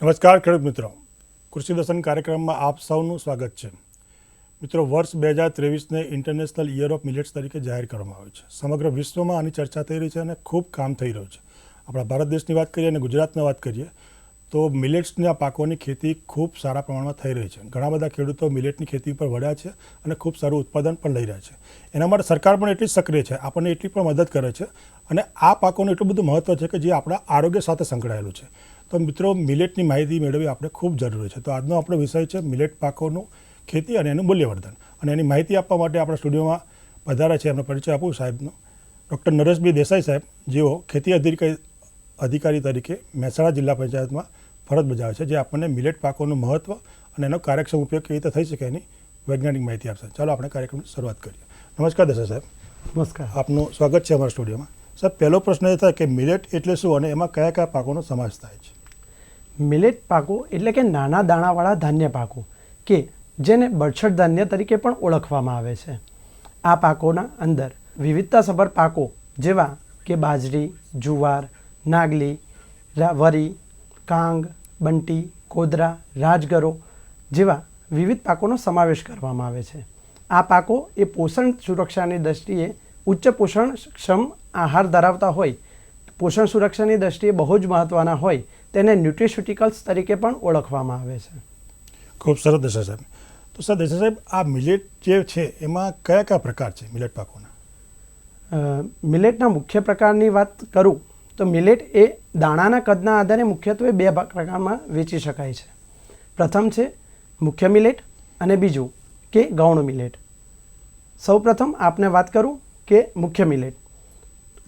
નમસ્કાર ખેડૂત મિત્રો, કૃષિ દર્શન કાર્યક્રમમાં આપ સૌનું સ્વાગત છે. મિત્રો, વર્ષ 2023ને ઇન્ટરનેશનલ યર ઓફ મિલેટ્સ તરીકે જાહેર કરવામાં આવ્યું છે. સમગ્ર વિશ્વમાં આની ચર્ચા થઈ રહી છે અને ખૂબ કામ થઈ રહ્યું છે. આપણા ભારત દેશની વાત કરીએ અને ગુજરાતની વાત કરીએ તો મિલેટ્સના પાકોની ખેતી ખૂબ સારા પ્રમાણમાં થઈ રહી છે. ઘણા બધા ખેડૂતો મિલેટની ખેતી પર વળ્યા છે અને ખૂબ સારું ઉત્પાદન પણ લઈ રહ્યા છે. એના માટે સરકાર પણ એટલી જ સક્રિય છે, આપણને એટલી પણ મદદ કરે છે અને આ પાકોનું એટલું બધું મહત્ત્વ છે કે જે આપણા આરોગ્ય સાથે સંકળાયેલું છે. તો મિત્રો, મિલેટની માહિતી મેળવવી આપણે ખૂબ જરૂરી છે. તો આજનો આપણો વિષય છે મિલેટ પાકોનું ખેતી અને એનું મૂલ્યવર્ધન. અને એની માહિતી આપવા માટે આપણા સ્ટુડિયોમાં પધાર્યા છે. એમનો પરિચય આપું સાહેબનો. ડૉક્ટર નરેશભાઈ દેસાઈ સાહેબ, જેઓ ખેતી અધિકારી તરીકે મહેસાણા જિલ્લા પંચાયતમાં ફરજ બજાવે છે, જે આપણને મિલેટ પાકોનું મહત્ત્વ અને એનો કાર્યક્ષમ ઉપયોગ કેવી રીતે થઈ શકે એની વૈજ્ઞાનિક માહિતી આપશે. ચાલો આપણે કાર્યક્રમની શરૂઆત કરીએ. નમસ્કાર દેસાઈ સાહેબ. નમસ્કાર. આપનું સ્વાગત છે અમારા સ્ટુડિયોમાં. સાહેબ, પહેલો પ્રશ્ન એ થાય કે મિલેટ એટલે શું અને એમાં કયા કયા પાકોનો સમાવેશ થાય છે? મિલેટ પાકો એટલે કે નાના દાણાવાળા ધાન્ય પાકો કે જેને બરછટ ધાન્ય તરીકે પણ ઓળખવામાં આવે છે. આ પાકોના અંદર વિવિધતાસભર પાકો જેવા કે બાજરી, જુવાર, નાગલી, વરી, કાંગ, બંટી, કોદરા, રાજગરો જેવા વિવિધ પાકોનો સમાવેશ કરવામાં આવે છે. આ પાકો એ પોષણ સુરક્ષાની દૃષ્ટિએ ઉચ્ચ પોષણક્ષમ આહાર ધરાવતા હોય, પોષણ સુરક્ષાની દૃષ્ટિએ બહુ જ મહત્ત્વના હોય, તેને ન્યુટ્રિસ્યુટિકલ્સ તરીકે પણ ઓળખવામાં આવે છે. ખૂબ સરસ દેસાઈ સાહેબ. તો સર દેસાઈ સાહેબ, આ મિલેટ જે છે એમાં કયા કયા પ્રકાર છે મિલેટ પાકોના? મિલેટના મુખ્ય પ્રકારની વાત કરું તો મિલેટ એ દાણાના કદના આધારે મુખ્યત્વે બે પ્રકારમાં વેચી શકાય છે. પ્રથમ છે મુખ્ય મિલેટ અને બીજું કે ગૌણ મિલેટ. સૌપ્રથમ આપને વાત કરું કે મુખ્ય મિલેટ.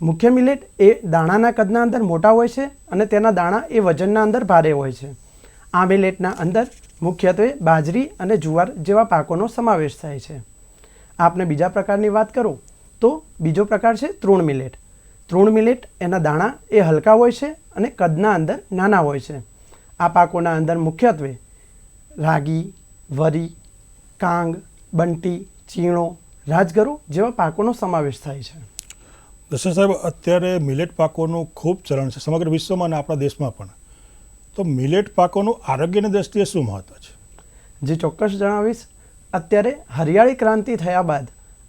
મુખ્ય મિલેટ એ દાણાના કદના અંદર મોટા હોય છે અને તેના દાણા એ વજનના અંદર ભારે હોય છે. આ મિલેટના અંદર મુખ્યત્વે બાજરી અને જુવાર જેવા પાકોનો સમાવેશ થાય છે. આપને બીજા પ્રકારની વાત કરું તો બીજો પ્રકાર છે તૃણ મિલેટ. તૃણ મિલેટ એના દાણા એ હલકા હોય છે અને કદના અંદર નાના હોય છે. આ પાકોના અંદર મુખ્યત્વે રાગી, વરી, કાંગ, બંટી, ચીણો, રાજગરો જેવા પાકોનો સમાવેશ થાય છે. દર્શન સાહેબ, અત્યારે મિલેટ પાકોનું ખૂબ ચલણ છે સમગ્ર વિશ્વમાં અને આપણા દેશમાં પણ. તો મિલેટ પાકોનું આરોગ્યની દ્રષ્ટિએ શું મહત્ત્વ છે? જે ચોક્કસ જણાવીશ. અત્યારે હરિયાળી ક્રાંતિ થયા બાદ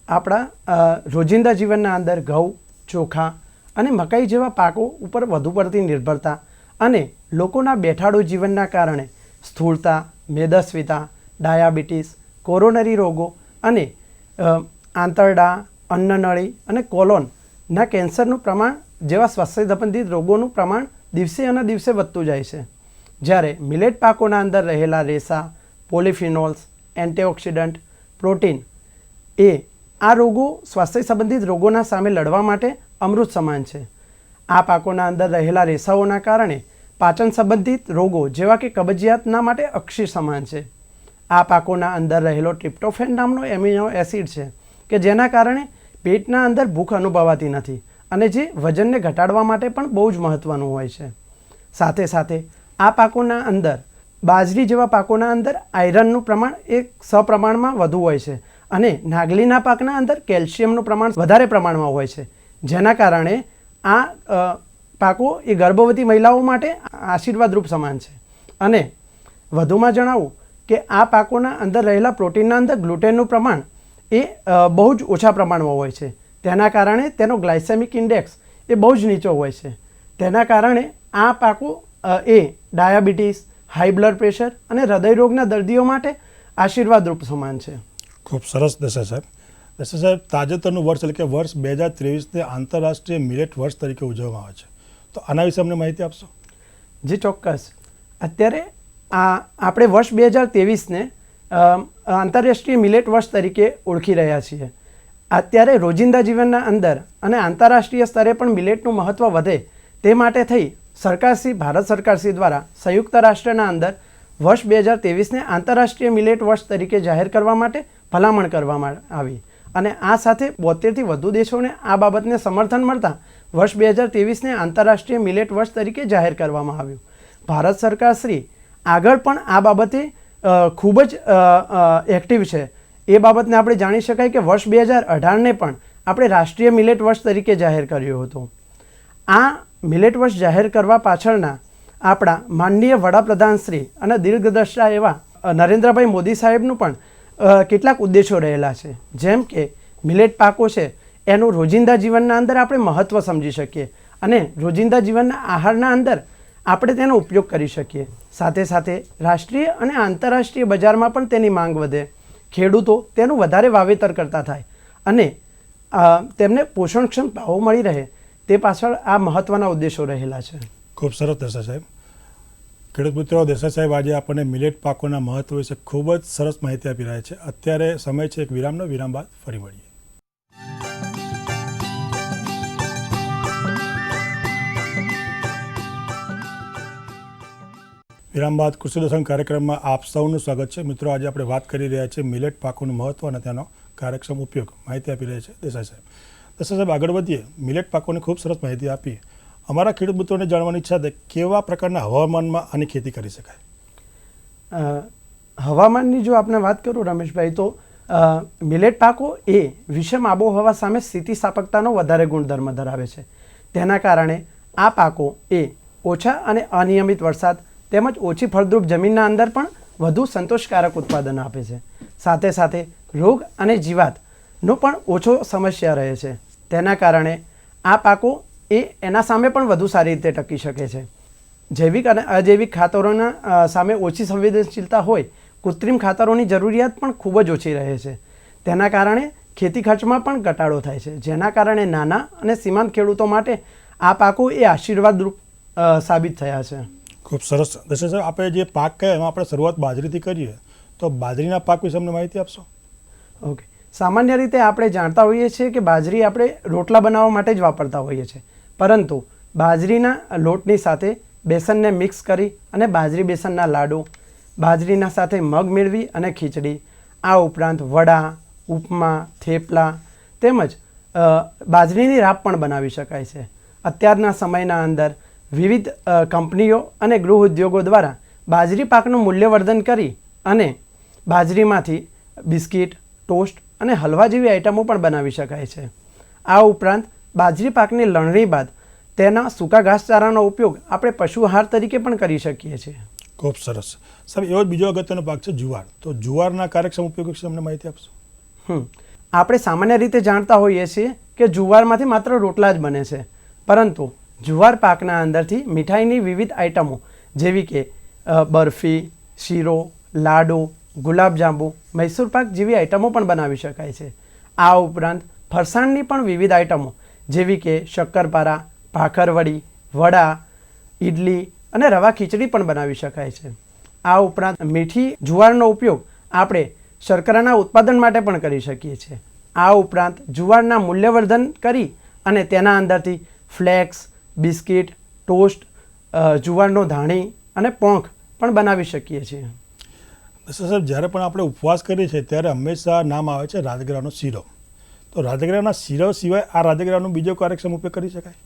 આપણા રોજિંદા જીવનના અંદર ઘઉં, ચોખા અને મકાઈ જેવા પાકો ઉપર વધુ પડતી નિર્ભરતા અને લોકોના બેઠાડું જીવનના કારણે સ્થૂળતા, મેદસ્વીતા, ડાયાબિટીસ, કોરોનરી રોગો અને આંતરડા, અન્નનળી અને કોલોનના કેન્સરનું પ્રમાણ જેવા સ્વાસ્થ્ય સંબંધિત રોગોનું પ્રમાણ દિવસે અને દિવસે વધતું જાય છે. જ્યારે મિલેટ પાકોના અંદર રહેલા રેસા, પોલિફિનોલ્સ, એન્ટીઓક્સિડન્ટ, પ્રોટીન એ આ રોગો સ્વાસ્થ્ય સંબંધિત રોગોના સામે લડવા માટે અમૃત સમાન છે. આ પાકોના અંદર રહેલા રેસાઓના કારણે પાચન સંબંધિત રોગો જેવા કે કબજિયાતના માટે અક્ષી સમાન છે. આ પાકોના અંદર રહેલો ટ્રિપ્ટોફેન નામનો એમિનો એસિડ છે કે જેના કારણે પેટના અંદર ભૂખ અનુભવાતી નથી અને જે વજનને ઘટાડવા માટે પણ બહુ જ મહત્ત્વનું હોય છે. સાથે સાથે આ પાકોના અંદર બાજરી જેવા પાકોના અંદર આયરનનું પ્રમાણ એ સપ્રમાણમાં વધુ હોય છે અને નાગલીના પાકના અંદર કેલ્શિયમનું પ્રમાણ વધારે પ્રમાણમાં હોય છે, જેના કારણે આ પાકો એ ગર્ભવતી મહિલાઓ માટે આશીર્વાદરૂપ સમાન છે. અને વધુમાં જણાવું કે આ પાકોના અંદર રહેલા પ્રોટીનના અંદર ગ્લુટેનનું પ્રમાણ એ બહુ જ ઓછા પ્રમાણમાં હોય છે. તેના કારણે તેનો ગ્લાયસેમિક ઇન્ડેક્સ એ બહુ જ નીચો હોય છે. તેના કારણે આ પાકો એ ડાયાબિટીસ, હાઈ બ્લડ પ્રેશર અને હૃદયરોગના દર્દીઓ માટે આશીર્વાદરૂપ સમાન છે. ખૂબ સરસ દેસાઈ સાહેબ. દેસાઈ સાહેબ, તાજેતરનું વર્ષ એટલે કે વર્ષ 2023ને આંતરરાષ્ટ્રીય મિલેટ વર્ષ તરીકે ઉજવવામાં આવે છે. તો આના વિશે અમને માહિતી આપશો? જી ચોક્કસ. અત્યારે આપણે વર્ષ 2023ને આંતરરાષ્ટ્રીય મિલેટ વર્ષ તરીકે ઓળખી રહ્યા છીએ. અત્યારે રોજિંદા જીવનના અંદર અને આંતરરાષ્ટ્રીય સ્તરે પણ મિલેટનું મહત્ત્વ વધે તે માટે થઈ સરકારશ્રી, ભારત સરકારશ્રી દ્વારા સંયુક્ત રાષ્ટ્રના અંદર વર્ષ 2023ને આંતરરાષ્ટ્રીય મિલેટ વર્ષ તરીકે જાહેર કરવા માટે ભલામણ કરવામાં આવી અને આ સાથે 72થી વધુ દેશોને આ બાબતને સમર્થન મળતા વર્ષ 2023ને આંતરરાષ્ટ્રીય મિલેટ વર્ષ તરીકે જાહેર કરવામાં આવ્યું. ભારત સરકારશ્રી આગળ પણ આ બાબતે ખૂબ જ એક્ટિવ છે. એ બાબતને આપણે જાણી શકાય કે વર્ષ 2018ને પણ આપણે રાષ્ટ્રીય મિલેટ વર્ષ તરીકે જાહેર કર્યો હતો. આ મિલેટ વર્ષ જાહેર કરવા પાછળના આપણા માનનીય વડાપ્રધાન શ્રી અને દીર્ઘદ્રષ્ટા એવા નરેન્દ્રભાઈ મોદી સાહેબનું પણ કેટલાક ઉદ્દેશો રહેલા છે. જેમ કે મિલેટ પાકો છે એનું રોજિંદા જીવનના અંદર આપણે મહત્ત્વ સમજી શકીએ અને રોજિંદા જીવનના આહારના અંદર આપણે તેનો ઉપયોગ કરી શકીએ. સાથે સાથે રાષ્ટ્રીય અને આંતરરાષ્ટ્રીય બજારમાં પણ તેની માંગ વધે, ખેડૂતો તેનું વધારે વાવેતર કરતા થાય અને તેમને પોષણક્ષમ ભાવો મળી રહે, તે પાછળ આ મહત્ત્વના ઉદ્દેશો રહેલા છે. ખૂબ સરસ દેસાઈ સાહેબ. ખેડૂત મિત્રો, દેસાઈ સાહેબ આજે આપણને મિલેટ પાકોના મહત્વ વિશે ખૂબ જ સરસ માહિતી આપી રહ્યા છે. અત્યારે સમય છે એક વિરામનો. વિરામ બાદ ફરી મળીએ. વિરામ બાદ કૃષિ દર્શન કાર્યક્રમમાં આપ સૌનું સ્વાગત છે. મિત્રો, આજે આપણે વાત કરી રહ્યા છીએ મિલેટ પાકોનું મહત્વ અને તેનો કાર્યક્ષમ ઉપયોગ. માહિતી આપી રહ્યા છે દેસાઈ સાહેબ. દેસાઈ સાહેબ, આગળ વધીએ. મિલેટ પાકોની ખૂબ સરસ માહિતી આપી. અમારા ખેડૂત મિત્રોને જાણવાની ઈચ્છા છે કેવા પ્રકારના હવામાનમાં આની ખેતી કરી શકાય? હવામાનની જો આપણે વાત કરું રમેશભાઈ, તો મિલેટ પાકો એ વિષમ આબોહવા સામે સ્થિતિસ્થાપકતાનો વધારે ગુણધર્મ ધરાવે છે. તેના કારણે આ પાકો એ ઓછા અને અનિયમિત વરસાદ તેમજ ઓછી ફળદ્રુપ જમીનના અંદર પણ વધુ સંતોષકારક ઉત્પાદન આપે છે. સાથે સાથે રોગ અને જીવાતનો પણ ઓછો સમસ્યા રહે છે. તેના કારણે આ પાકો એ એના સામે પણ વધુ સારી રીતે ટકી શકે છે. જૈવિક અને અજૈવિક ખાતરોના સામે ઓછી સંવેદનશીલતા હોય, કૃત્રિમ ખાતરોની જરૂરિયાત પણ ખૂબ જ ઓછી રહે છે. તેના કારણે ખેતી ખર્ચમાં પણ ઘટાડો થાય છે, જેના કારણે નાના અને સીમાંત ખેડૂતો માટે આ પાકો એ આશીર્વાદરૂપ સાબિત થયા છે. ખૂબ સરસ. દર્શક સાહેબ, આપણે જે પાક કહે એમાં આપણે શરૂઆત બાજરીથી કરીએ, તો બાજરીના પાક વિશે અમને માહિતી આપશો? ઓકે. સામાન્ય રીતે આપણે જાણતા હોઈએ છીએ કે બાજરી આપણે રોટલા બનાવવા માટે જ વાપરતા હોઈએ છીએ, પરંતુ બાજરીના લોટની સાથે બેસનને મિક્સ કરી અને બાજરી બેસનના લાડુ, બાજરીના સાથે મગ મેળવી અને ખીચડી, આ ઉપરાંત વડા, ઉપમા, થેપલા તેમજ બાજરીની રાબ પણ બનાવી શકાય છે. અત્યારના સમયના અંદર વિવિધ કંપનીઓ અને ગૃહ ઉદ્યોગો દ્વારા બાજરી પાકનું મૂલ્યવર્ધન કરી અને બાજરીમાંથી બિસ્કિટ, ટોસ્ટ અને હલવા જેવી આઇટમો પણ બનાવી શકાય છે. આ ઉપરાંત બાજરી પાકની લણણી બાદ તેના સૂકા ઘાસચારાનો ઉપયોગ આપણે પશુ આહાર તરીકે પણ કરી શકીએ છીએ. ખૂબ સરસ. સાહેબ, એવો બીજો અગત્યનો પાક છે જુવાર. તો જુવારના કાર્યક્ષમ ઉપયોગ વિશે અમને માહિતી આપશો? આપણે સામાન્ય રીતે જાણતા હોઈએ છીએ કે જુવારમાંથી માત્ર રોટલા જ બને છે, પરંતુ જુવાર પાકના અંદરથી મીઠાઈની વિવિધ આઇટમો જેવી કે બરફી, શીરો, લાડુ, ગુલાબજાંબુ, મૈસૂર પાક જેવી આઇટમો પણ બનાવી શકાય છે. આ ઉપરાંત ફરસાણની પણ વિવિધ આઇટમો જેવી કે શક્કરપારા, ભાખરવડી, વડા, ઇડલી અને રવા ખીચડી પણ બનાવી શકાય છે. આ ઉપરાંત મીઠી જુવારનો ઉપયોગ આપણે શર્કરાના ઉત્પાદન માટે પણ કરી શકીએ છીએ. આ ઉપરાંત જુવારના મૂલ્યવર્ધન કરી અને તેના અંદરથી ફ્લેક્સ, બિસ્કિટ, ટોસ્ટ, જુવારનો ધાણી અને પોંખ પણ બનાવી શકીએ છીએ. સાહેબ, જ્યારે પણ આપણે ઉપવાસ કરીએ છીએ ત્યારે હંમેશા નામ આવે છે રાજગરાનો શીરો. તો રાજગરાના શીરો સિવાય આ રાજગરાનો બીજો કાર્યક્ષમ ઉપયોગ કરી શકાય?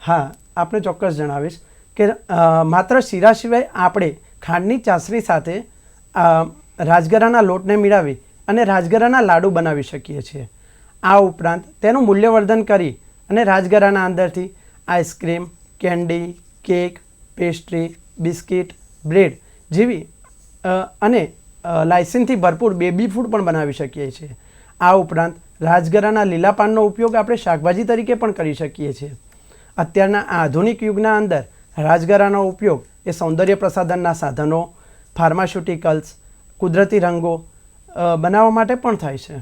હા, આપણે ચોક્કસ જણાવીશ કે માત્ર શીરા સિવાય આપણે ખાંડની ચાસણી સાથે રાજગરાના લોટને મિલાવી અને રાજગરાના લાડુ બનાવી શકીએ છીએ. આ ઉપરાંત તેનું મૂલ્યવર્ધન કરી અને રાજગરાના અંદરથી ice cream, candy, cake, pastry, biscuit, bread જેવી અને લાયસિનથી ભરપૂર બેબી ફૂડ પણ બનાવી શકીએ છીએ. આ ઉપરાંત રાજગરાના લીલા પાનનો ઉપયોગ આપણે શાકભાજી તરીકે પણ કરી શકીએ છીએ. અત્યારના આધુનિક યુગના અંદર રાજગરાનો ઉપયોગ એ સૌંદર્ય પ્રસાધનના સાધનો, ફાર્માસ્યુટિકલ્સ, કુદરતી રંગો બનાવવા માટે પણ થાય છે.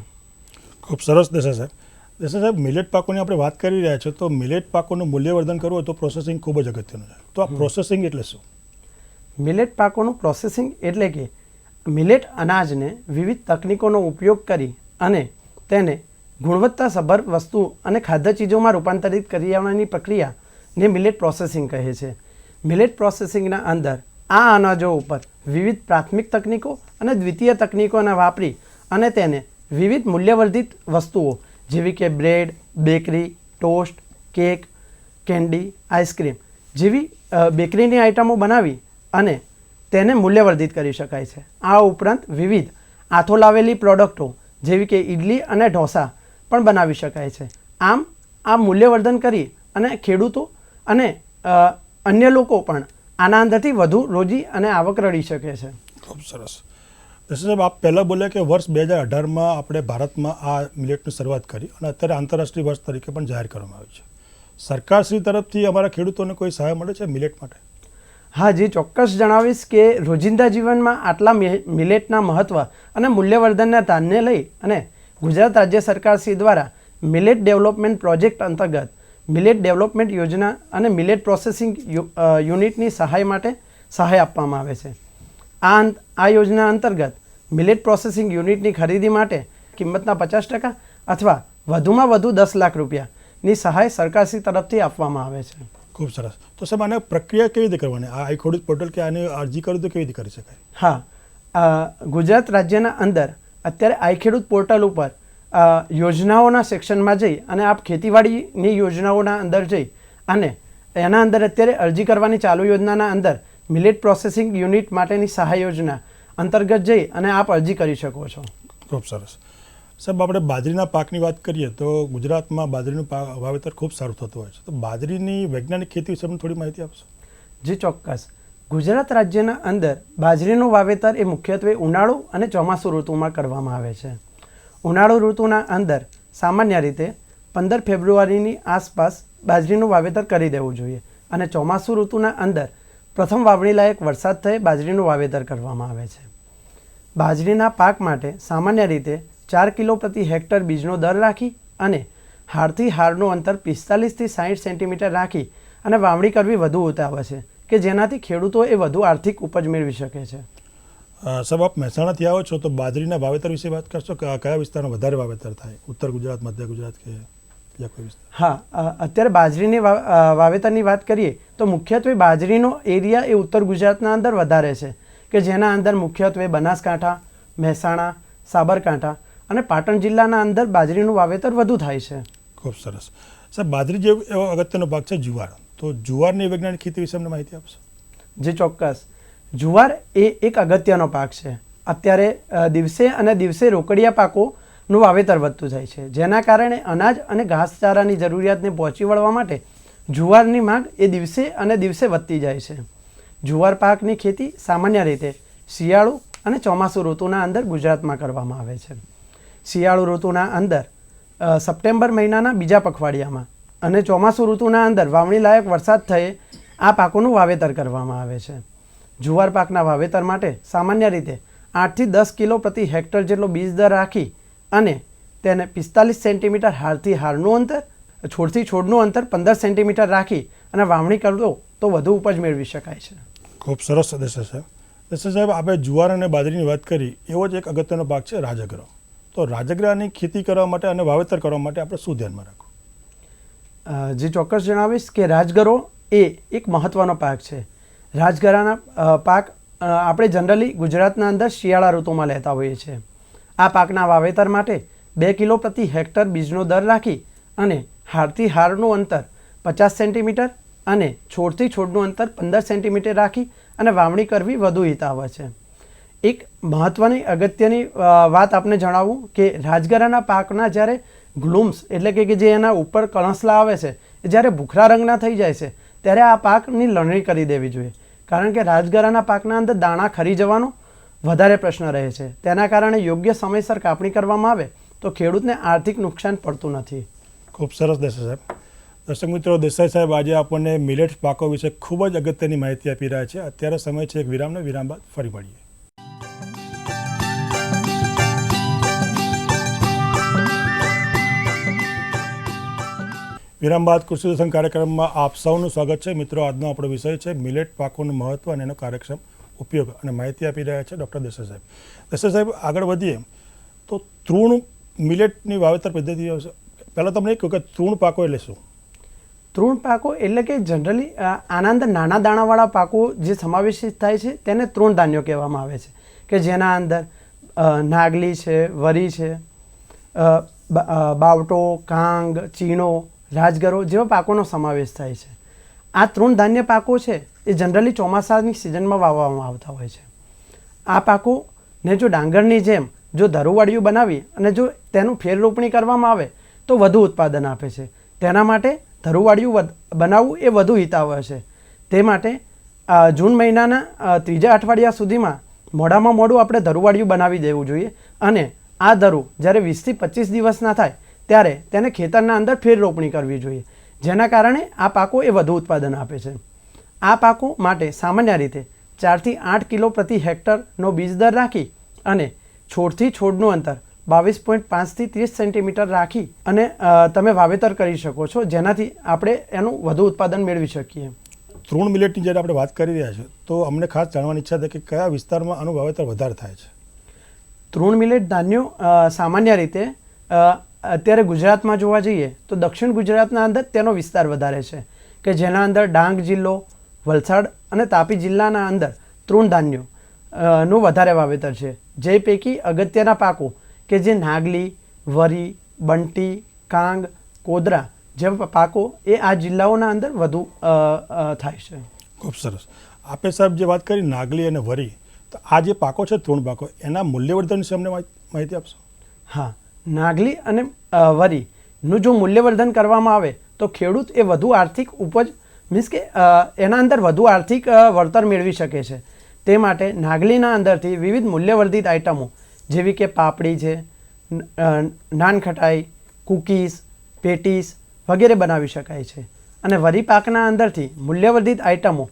ખૂબ સરસ દેસાઈ સાહેબ. દેસાઈ સાહેબ, મિલેટ પાકોની આપણે વાત કરી રહ્યા છીએ, તો મિલેટ પાકોનું મૂલ્યવર્ધન કરવું હોય તો પ્રોસેસિંગ ખૂબ જ અગત્યનું છે. તો આ પ્રોસેસિંગ એટલે શું? મિલેટ પાકોનું પ્રોસેસિંગ એટલે કે મિલેટ અનાજને વિવિધ તકનીકોનો ઉપયોગ કરી અને તેને ગુણવત્તાસભર વસ્તુ અને ખાદ્ય ચીજોમાં રૂપાંતરિત કરવાની પ્રક્રિયાને મિલેટ પ્રોસેસિંગ કહે છે. મિલેટ પ્રોસેસિંગના અંદર આ અનાજો ઉપર વિવિધ પ્રાથમિક તકનીકો અને દ્વિતીય તકનીકોને વાપરી અને તેને વિવિધ મૂલ્યવર્ધિત વસ્તુઓ જેવી કે bread, bakery, toast, cake, candy, ice cream જેવી બેકરીની આઇટમો બનાવી અને તેને મૂલ્યવર્ધિત કરી શકાય છે. આ ઉપરાંત વિવિધ આથો લાવેલી પ્રોડક્ટો જેવી કે ઇડલી અને ઢોસા પણ બનાવી શકાય છે. આમ આ મૂલ્યવર્ધન કરી અને ખેડૂતો અને અન્ય લોકો પણ આના અંદરથી વધુ રોજી અને આવક રળી શકે છે. ખૂબ સરસ. દર્શક સાહેબ, આપ પહેલાં બોલ્યા કે વર્ષ 2018માં આપણે ભારતમાં આ મિલેટની શરૂઆત કરી અને અત્યારે આંતરરાષ્ટ્રીય વર્ષ તરીકે પણ જાહેર કરવામાં આવ્યું છે. સરકારશ્રી તરફથી અમારા ખેડૂતોને કોઈ સહાય મળે છે મિલેટ માટે? હા જી, ચોક્કસ જણાવીશ કે રોજિંદા જીવનમાં આટલા મિલેટના મહત્ત્વ અને મૂલ્યવર્ધનના ધ્યાનને લઈ અને ગુજરાત રાજ્ય સરકારશ્રી દ્વારા મિલેટ ડેવલપમેન્ટ પ્રોજેક્ટ અંતર્ગત મિલેટ ડેવલપમેન્ટ યોજના અને મિલેટ પ્રોસેસિંગ યુનિટની સહાય માટે સહાય આપવામાં આવે છે. આ યોજના અંતર્ગત મિલેટ પ્રોસેસિંગ યુનિટની ખરીદી માટે કિંમતના 50% અથવા વધુમાં વધુ 10 લાખ રૂપિયાની સહાય સરકારશ્રી તરફથી આપવામાં આવે છે. ખૂબ સરસ. તો સાહેબ, આને પ્રક્રિયા કેવી રીતે કરવાની? આ ખેડૂત પોર્ટલ કે આની અરજી કરું તો કેવી રીતે કરી શકાય? હા, ગુજરાત રાજ્યના અંદર અત્યારે આઈ ખેડૂત પોર્ટલ ઉપર યોજનાઓના સેક્શનમાં જઈ અને આપ ખેતીવાડીની યોજનાઓના અંદર જઈ અને એના અંદર અત્યારે અરજી કરવાની ચાલુ યોજનાના અંદર મિલેટ પ્રોસેસિંગ યુનિટ માટેની સહાય યોજના અંતર્ગત જઈ અને આપ અરજી કરી શકો છો. ખૂબ સરસ. સાહેબ, આપણે બાજરીના પાકની વાત કરીએ તો ગુજરાતમાં બાજરીનું વાવેતર ખૂબ સારું થતું હોય છે. તો બાજરીની વૈજ્ઞાનિક ખેતી વિશે થોડી માહિતી આપશો? જી ચોક્કસ. ગુજરાત રાજ્યના અંદર બાજરીનું વાવેતર એ મુખ્યત્વે ઉનાળુ અને ચોમાસુ ઋતુમાં કરવામાં આવે છે. ઉનાળુ ઋતુના અંદર સામાન્ય રીતે 15 ફેબ્રુઆરીની આસપાસ બાજરીનું વાવેતર કરી દેવું જોઈએ અને ચોમાસુ ઋતુના અંદર પ્રથમ વાવણી લાયક વરસાદ થયે બાજરીનું વાવેતર કરવામાં આવે છે. બાજરીના પાક માટે સામાન્ય રીતે 4 કિલો પ્રતિ હેક્ટર બીજનો દર રાખી અને હારથી હારનું અંતર 45થી 60 સેન્ટીમીટર રાખી અને વાવણી કરવી વધુ ઉતાવળ છે કે જેનાથી ખેડૂતોએ વધુ આર્થિક ઉપજ મેળવી શકે છે. સાહેબ, આપ મહેસાણાથી આવો છો તો બાજરીના વાવેતર વિશે વાત કરશો કે કયા વિસ્તારમાં વધારે વાવેતર થાય? ઉત્તર ગુજરાત, મધ્ય ગુજરાત કે બીજા કોઈ વિસ્તાર? હા, અત્યારે બાજરીની વાવેતરની વાત કરીએ તો મુખ્યત્વે બાજરીનો એરિયા એ ઉત્તર ગુજરાતના અંદર વધારે છે કે જેના અંદર મુખ્યત્વે બનાસકાંઠા, મહેસાણા, સાબરકાંઠા અને પાટણ જિલ્લાના અંદર બાજરીનું વાવેતર વધુ થાય છે. ખૂબ સરસ. સાહેબ, બાજરી જેવો એવો અગત્યનો ભાગ છે જુવાર. તો જુવારની વૈજ્ઞાનિક ખેતી વિશે અમને માહિતી આપશો? જે ચોક્કસ. જુવાર એ એક અગત્યનો પાક છે. અત્યારે દિવસે અને દિવસે રોકડિયા પાકોનું વાવેતર વધતું જાય છે જેના કારણે અનાજ અને ઘાસચારાની જરૂરિયાતને પહોંચી વળવા માટે જુવારની માંગ એ દિવસે અને દિવસે વધતી જાય છે. જુવાર પાકની ખેતી સામાન્ય રીતે શિયાળુ અને ચોમાસુ ઋતુના અંદર ગુજરાતમાં કરવામાં આવે છે. શિયાળુ ઋતુના અંદર સપ્ટેમ્બર મહિનાના બીજા પખવાડિયામાં અને ચોમાસુ ઋતુના અંદર વાવણી લાયક વરસાદ થયે આ પાકોનું વાવેતર કરવામાં આવે છે. જુવાર પાકના વાવેતર માટે સામાન્ય રીતે 8થી 10 કિલો પ્રતિ હેક્ટર જેટલો બીજ દર રાખી અને તેને 45 સેન્ટીમીટર હારથી હારનું અંતર, છોડથી છોડનું અંતર 15 સેન્ટીમીટર રાખી અને વાવણી કરવો તો વધુ ઉપજ મેળવી શકાય છે. ખૂબ સરસ દેસાઈ સાહેબ. દેસાઈ સાહેબ, આપણે જુવાર અને બાજરીની વાત કરી, એવો જ એક અગત્યનો ભાગ છે રાજગરો. તો રાજગરાની ખેતી કરવા માટે અને વાવેતર કરવા માટે આપણે શું ધ્યાનમાં રાખવું? જે ચોક્કસ જણાવીશ કે રાજગરો એ એક મહત્ત્વનો પાક છે. રાજગરાના પાક આપણે જનરલી ગુજરાતના અંદર શિયાળા ઋતુમાં લેતા હોઈએ છીએ. આ પાકના વાવેતર માટે 2 કિલો પ્રતિ હેક્ટર બીજનો દર રાખી અને હારથી હારનું અંતર 50 સેન્ટીમીટર અને છોડથી છોડનું અંતર 15 સેન્ટીમીટર રાખી અને વાવણી કરવી વધુ હિતાવહ છે. એક મહત્ત્વની અગત્યની વાત આપને જણાવું કે રાજગરાના પાકના જ્યારે ગ્લુમ્સ એટલે કે જે એના ઉપર કણસલા આવે છે એ જ્યારે ભૂખરા રંગના થઈ જાય છે ત્યારે આ પાકની લણણી કરી દેવી જોઈએ, કારણ કે રાજગરાના પાકના અંદર દાણા ખરી જવાનો વધારે પ્રશ્ન રહે છે. તેના કારણે યોગ્ય સમયસર કાપણી કરવામાં આવે તો ખેડૂતને આર્થિક નુકસાન પડતું નથી. ખૂબ સરસ દેસાઈ સાહેબ. દર્શક મિત્રો, દેસાઈ સાહેબ આજે આપણને મિલેટ્સ પાકો વિશે ખૂબ જ અગત્યની માહિતી આપી રહ્યા છે. અત્યારે સમય છે એક વિરામનો. વિરામ બાદ ફરી મળીએ. વિરામ બાદ કૃષિ દર્શન કાર્યક્રમમાં આપ સૌનું સ્વાગત છે. મિત્રો, આજનો આપણો વિષય છે મિલેટ પાકોનું મહત્ત્વ અને એનો કાર્યક્ષમ ઉપયોગ અને માહિતી આપી રહ્યા છે ડૉક્ટર દેસાઈ સાહેબ. દેસાઈ સાહેબ, આગળ વધીએ તો તૃણ મિલેટની વાવેતર પદ્ધતિ પહેલાં તમને એક વખત તૃણ પાકો એટલે શું? તૃણ પાકો એટલે કે જનરલી આના અંદર નાના દાણાવાળા પાકો જે સમાવેશિત થાય છે તેને તૃણ ધાન્યો કહેવામાં આવે છે કે જેના અંદર નાગલી છે, વરી છે, બાવટો, કાંગ, ચીણો, રાજગરો જેવા પાકોનો સમાવેશ થાય છે. આ તૃણ ધાન્ય પાકો છે એ જનરલી ચોમાસાની સિઝનમાં વાવવામાં આવતા હોય છે. આ પાકોને જો ડાંગરની જેમ જો ધરુવાળિયું બનાવી અને જો તેનું ફેર રોપણી કરવામાં આવે તો વધુ ઉત્પાદન આપે છે. તેના માટે ધરુવાળિયું બનાવવું એ વધુ હિતાવહ છે. તે માટે જૂન મહિનાના ત્રીજા અઠવાડિયા સુધીમાં મોડામાં મોડું આપણે ધરુવાળિયું બનાવી દેવું જોઈએ અને આ ધરું જ્યારે 20 થી 25 દિવસના થાય ત્યારે તેને ખેતરના અંદર ફેર રોપણી કરવી જોઈએ, જેના કારણે આ પાકો એ વધુ ઉત્પાદન આપે છે. આ પાકો માટે સામાન્ય રીતે 4 થી 8 કિલો પ્રતિ હેક્ટરનો બીજ દર રાખી અને છોડથી છોડનું અંતર 22.5 થી 30 સેન્ટીમીટર રાખી અને તમે વાવેતર કરી શકો છો, જેનાથી આપણે એનું વધુ ઉત્પાદન મેળવી શકીએ. તૃણ મિલેટની જ્યારે આપણે વાત કરી રહ્યા છીએ તો અમને ખાસ જાણવાની ઈચ્છા છે કે કયા વિસ્તારમાં આનું વાવેતર વધારે થાય છે. તૃણ મિલેટ ધાન્યો સામાન્ય રીતે અત્યારે ગુજરાતમાં જોવા જઈએ તો દક્ષિણ ગુજરાતના અંદર તેનો વિસ્તાર વધારે છે, કે જેના અંદર ડાંગ જિલ્લો, વલસાડ અને તાપી જિલ્લાના અંદર તૃણ ધાન્યો નું વધારે વાવેતર છે. જે પૈકી અગત્યના પાકો કે જે નાગલી, વરી, બંટી, કાંગ, કોદરા જેવા પાકો એ આ જિલ્લાઓના અંદર વધુ થાય છે. ખૂબ સરસ. આપે સાહેબ જે વાત કરી નાગલી અને વરી, તો આ જે પાકો છે તૃણ પાકો, એના મૂલ્યવર્ધન વિશે અમને માહિતી આપશો? હા, નાગલી અને વરીનું જો મૂલ્યવર્ધન કરવામાં આવે તો ખેડૂત એ વધુ આર્થિક ઉપજ મીન્સ કે એના અંદર વધુ આર્થિક વળતર મેળવી શકે છે. તે માટે નાગલીના અંદરથી વિવિધ મૂલ્યવર્ધિત આઇટમો જેવી કે પાપડી છે, નાનખટાઈ, કૂકીઝ, પેટીસ વગેરે બનાવી શકાય છે. અને વરી પાકના અંદરથી મૂલ્યવર્ધિત આઇટમો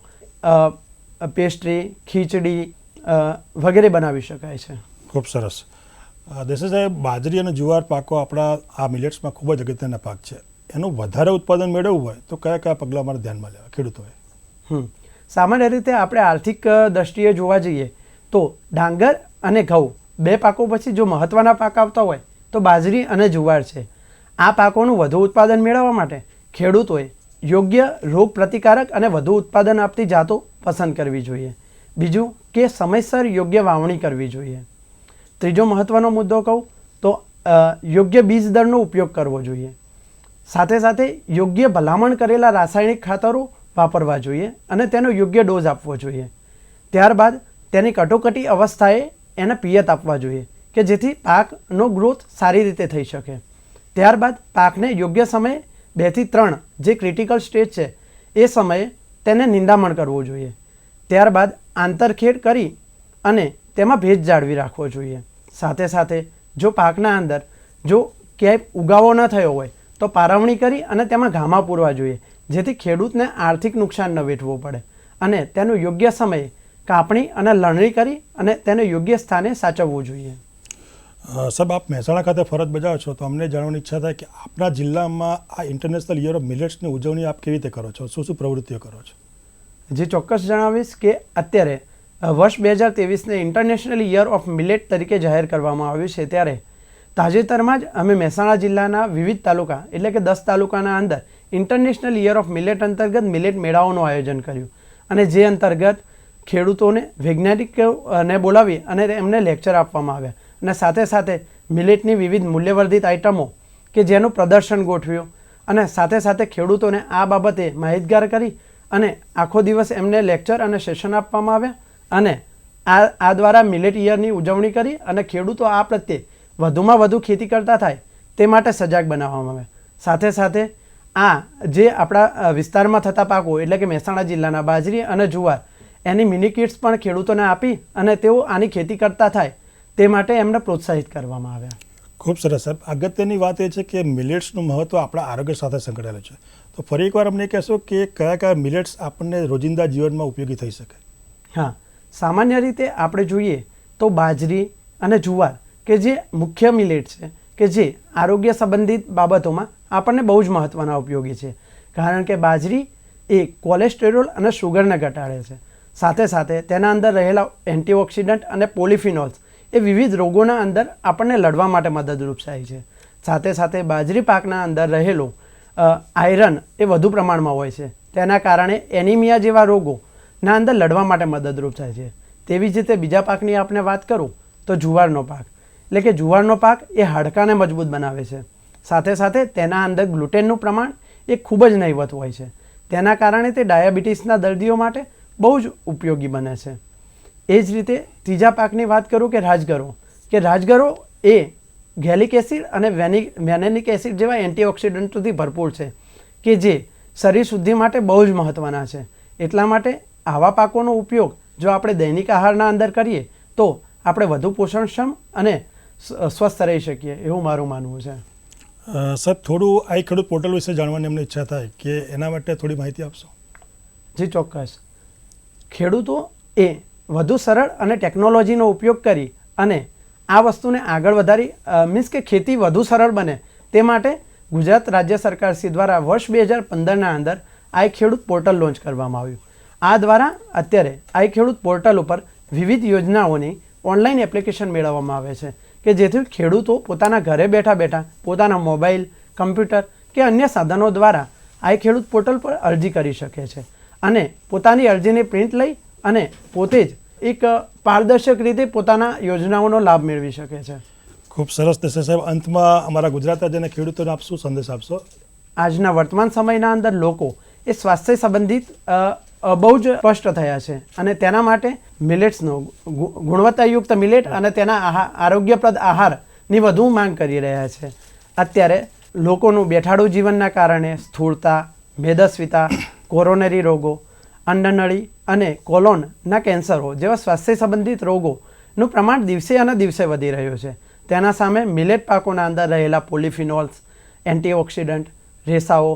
પેસ્ટ્રી, ખીચડી વગેરે બનાવી શકાય છે. ખૂબ સરસ. દેસાઈ સાહેબ, બાજરી અને જુવાર પાકો આપણા આ મિલેટ્સમાં ખૂબ જ અગત્યના પાક છે. એનું વધારે ઉત્પાદન મેળવવું હોય તો કયા કયા પગલાં અમારે ધ્યાનમાં લેવા ખેડૂતોએ? સામાન્ય રીતે આપણે આર્થિક દ્રષ્ટિએ જોવા જઈએ તો ડાંગર અને ઘઉં બે પાકો પછી જો મહત્ત્વના પાક આવતા હોય તો બાજરી અને જુવાર છે. આ પાકોનું વધુ ઉત્પાદન મેળવવા માટે ખેડૂતોએ યોગ્ય રોગ પ્રતિકારક અને વધુ ઉત્પાદન આપતી જાતો પસંદ કરવી જોઈએ. બીજું કે સમયસર યોગ્ય વાવણી કરવી જોઈએ. ત્રીજો મહત્ત્વનો મુદ્દો કહું તો યોગ્ય બીજ દરનો ઉપયોગ કરવો જોઈએ. સાથે સાથે યોગ્ય ભલામણ કરેલા રાસાયણિક ખાતરો વાપરવા જોઈએ અને તેનો યોગ્ય ડોઝ આપવો જોઈએ. ત્યારબાદ તેની કટોકટી અવસ્થાએ એને પિયત આપવા જોઈએ કે જેથી પાકનો ગ્રોથ સારી રીતે થઈ શકે. ત્યારબાદ પાકને યોગ્ય સમયે 2 થી 3 જે ક્રિટિકલ સ્ટેજ છે એ સમયે તેને નિંદામણ કરવું જોઈએ. ત્યારબાદ આંતરખેડ કરી અને તેમાં ભેજ જાળવી રાખવો જોઈએ. સાથે સાથે જો પાકના અંદર જો ક્યાંય ઉગાવો ન થયો હોય તો પારવણી કરી અને તેમાં ઘામા પૂરવા જોઈએ, જેથી ખેડૂતને આર્થિક નુકસાન ન વેઠવું પડે અને તેનું યોગ્ય સમયે કાપણી અને લણણી કરી અને તેને યોગ્ય સ્થાને સાચવવું જોઈએ. સાહેબ, આપ મહેસાણા ખાતે ફરજ બજાવો છો તો અમને જાણવાની ઈચ્છા થાય કે આપણા જિલ્લામાં આ ઇન્ટરનેશનલ યર ઓફ મિલેટ્સની ઉજવણી આપ કેવી રીતે કરો છો? શું શું પ્રવૃત્તિઓ કરો છો? જે ચોક્કસ જણાવીશ કે અત્યારે વર્ષ 2023ને ઇન્ટરનેશનલ યર ઓફ મિલેટ તરીકે જાહેર કરવામાં આવ્યું છે, ત્યારે તાજેતરમાં જ અમે મહેસાણા જિલ્લાના વિવિધ તાલુકા એટલે કે 10 તાલુકાના અંદર ઇન્ટરનેશનલ યર ઓફ મિલેટ અંતર્ગત મિલેટ મેળાઓનું આયોજન કર્યું અને જે અંતર્ગત ખેડૂતોને વૈજ્ઞાનિકોને બોલાવી અને એમને લેક્ચર આપવામાં આવ્યા અને સાથે સાથે મિલેટની વિવિધ મૂલ્યવર્ધિત આઇટમો કે જેનું પ્રદર્શન ગોઠવ્યું અને સાથે સાથે ખેડૂતોને આ બાબતે માહિતગાર કરી અને આખો દિવસ એમને લેક્ચર અને સેશન આપવામાં આવ્યા અને આ દ્વારા મિલેટ યરની ઉજવણી કરી અને ખેડૂતો આ પ્રત્યે વધુમાં વધુ ખેતી કરતા થાય તે માટે સજાગ બનાવવામાં આવ્યા. સાથે સાથે આ જે આપણા વિસ્તારમાં થતા પાકો એટલે કે મહેસાણા જિલ્લાના બાજરી અને જુવાર એની મિની કિટ્સ પણ ખેડૂતોને આપી અને તેઓ આની ખેતી કરતા થાય તે માટે એમને પ્રોત્સાહિત કરવામાં આવ્યા. ખૂબ સરસ સાહેબ. અગત્યની વાત એ છે કે મિલેટ્સનું મહત્ત્વ આપણા આરોગ્ય સાથે સંકળાયેલું છે. તો ફરી એકવાર અમને કહેશો કે કયા કયા મિલેટ્સ આપણને રોજિંદા જીવનમાં ઉપયોગી થઈ શકે? હા, સામાન્ય રીતે આપણે જોઈએ તો બાજરી અને જુવાર કે જે મુખ્ય મિલેટ છે કે જે આરોગ્ય સંબંધિત બાબતોમાં આપણને બહુ જ મહત્ત્વના ઉપયોગી છે, કારણ કે બાજરી એ કોલેસ્ટેરોલ અને શુગરને ઘટાડે છે. સાથે સાથે તેના અંદર રહેલા એન્ટીઓક્સિડન્ટ અને પોલિફિનોલ્સ એ વિવિધ રોગોના અંદર આપણને લડવા માટે મદદરૂપ થાય છે. સાથે સાથે બાજરી પાકના અંદર રહેલો આયરન એ વધુ પ્રમાણમાં હોય છે, તેના કારણે એનિમિયા જેવા રોગોના અંદર લડવા માટે મદદરૂપ થાય છે. તેવી જ રીતે બીજા પાકની આપણે વાત કરું તો જુવારનો પાક એટલે કે જુવારનો પાક એ હાડકાને મજબૂત બનાવે છે. સાથે સાથે તેના અંદર ગ્લુટેનનું પ્રમાણ એ ખૂબ જ નહિવત હોય છે, તેના કારણે તે ડાયાબિટીસના દર્દીઓ માટે બહુ જ ઉપયોગી બને છે. એ જ રીતે ત્રીજા પાકની વાત કરું કે રાજગરો એ ગેલિક એસિડ અને વેનેનિક એસિડ જેવા એન્ટીઓક્સિડન્ટોથી ભરપૂર છે કે જે શરીર શુદ્ધિ માટે બહુ જ મહત્ત્વના છે. એટલા માટે આવા પાકોનો ઉપયોગ જો આપણે દૈનિક આહારના અંદર કરીએ તો આપણે વધુ પોષણક્ષમ અને સ્વસ્થ રહી શકીએ એવું મારું માનવું છે. સાહેબ, થોડું આ ખેડૂત પોર્ટલ વિશે જાણવાની અમને ઈચ્છા થાય કે એના માટે થોડી માહિતી આપશો? જી ચોક્કસ. ખેડૂતો એ વધુ સરળ અને ટેકનોલોજીનો ઉપયોગ કરી અને આ વસ્તુને આગળ વધારી મીન્સ કે ખેતી વધુ સરળ બને તે માટે ગુજરાત રાજ્ય સરકાર શ્રી દ્વારા વર્ષ 2015ના અંદર આઈ ખેડૂત પોર્ટલ લોન્ચ કરવામાં આવ્યું. આ દ્વારા અત્યારે આઈ ખેડૂત પોર્ટલ ઉપર વિવિધ યોજનાઓની ઓનલાઈન એપ્લિકેશન મેળવવામાં આવે છે કે જેથી ખેડૂતો પોતાના ઘરે બેઠા બેઠા પોતાના મોબાઈલ, કમ્પ્યુટર કે અન્ય સાધનો દ્વારા આઈ ખેડૂત પોર્ટલ પર અરજી કરી શકે છે અને પોતાની અરજીની પ્રિન્ટ લઈ અને પોતે જ એક પારદર્શક રીતે પોતાના યોજનાઓનો લાભ મેળવી શકે છે. ખૂબ સરસ થશે સાહેબ. અંતમાં અમારા ગુજરાત રાજ્યના ખેડૂતોને આપ શું સંદેશ આપશો? આજના વર્તમાન સમયના અંદર લોકો એ સ્વાસ્થ્ય સંબંધિત બહુ જ સ્પષ્ટ થયા છે અને તેના માટે મિલેટ્સનો ગુણવત્તાયુક્ત મિલેટ અને તેના આરોગ્યપ્રદ આહારની વધુ માંગ કરી રહ્યા છે. અત્યારે લોકોનું બેઠાડું જીવનના કારણે સ્થૂળતા, મેદસ્વીતા, કોરોનરી રોગો, અન્નનળી અને કોલોનના કેન્સરો જેવા સ્વાસ્થ્ય સંબંધિત રોગોનું પ્રમાણ દિવસે અને દિવસે વધી રહ્યું છે. તેના સામે મિલેટ પાકોના અંદર રહેલા પોલિફિનોલ્સ, એન્ટીઓક્સિડન્ટ, રેસાઓ,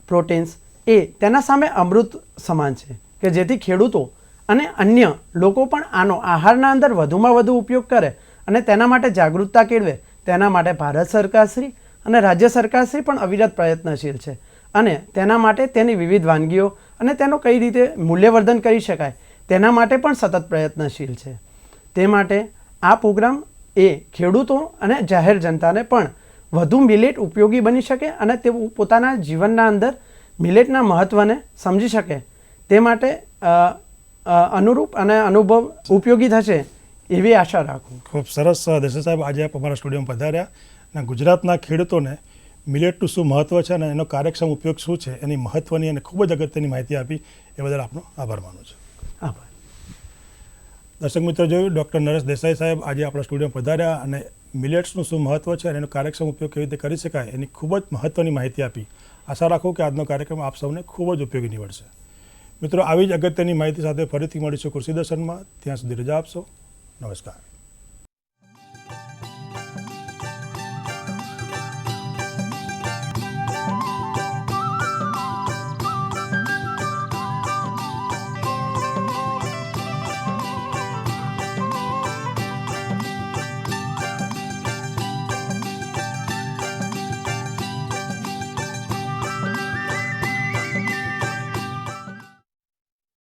પ્રોટીન્સ એ તેના સામે અમૃત સમાન છે કે જેથી ખેડૂતો અને અન્ય લોકો પણ આનો આહારના અંદર વધુમાં વધુ ઉપયોગ કરે અને તેના માટે જાગૃતતા કેળવે. તેના માટે ભારત સરકારશ્રી અને રાજ્ય સરકારશ્રી પણ અવિરત પ્રયત્નશીલ છે અને તેના માટે તેની વિવિધ વાનગીઓ અને તેનો કઈ રીતે મૂલ્યવર્ધન કરી શકાય તેના માટે પણ સતત પ્રયત્નશીલ છે. તે માટે આ પ્રોગ્રામ એ ખેડૂતો અને જાહેર જનતાને પણ વધુ મિલેટ ઉપયોગી બની શકે અને તેઓ પોતાના જીવનના અંદર મિલેટના મહત્ત્વને સમજી શકે તે માટે અનુરૂપ અને અનુભવ ઉપયોગી થશે એવી આશા રાખું. ખૂબ સરસ દેસાઈ સાહેબ, આજે આપ અમારા સ્ટુડિયોમાં પધાર્યા અને ગુજરાતના ખેડૂતોને મિલેટનું શું મહત્ત્વ છે અને એનો કાર્યક્ષમ ઉપયોગ શું છે એની મહત્ત્વની અને ખૂબ જ અગત્યની માહિતી આપી એ બદલ આપનો આભાર માનું છું. આભાર. દર્શક મિત્રો, જોયું ડૉક્ટર નરેશ દેસાઈ સાહેબ આજે આપણા સ્ટુડિયોમાં પધાર્યા અને મિલેટ્સનું શું મહત્ત્વ છે અને એનો કાર્યક્ષમ ઉપયોગ કેવી રીતે કરી શકાય એની ખૂબ જ મહત્ત્વની માહિતી આપી. આશા રાખું કે આજનો કાર્યક્રમ આપ સૌને ખૂબ જ ઉપયોગી નીવડશે. મિત્રો, આવી જ અગત્યની માહિતી સાથે ફરીથી મળીશું કૃષિ દર્શનમાં. ત્યાં સુધી રજા આપશો. નમસ્કાર.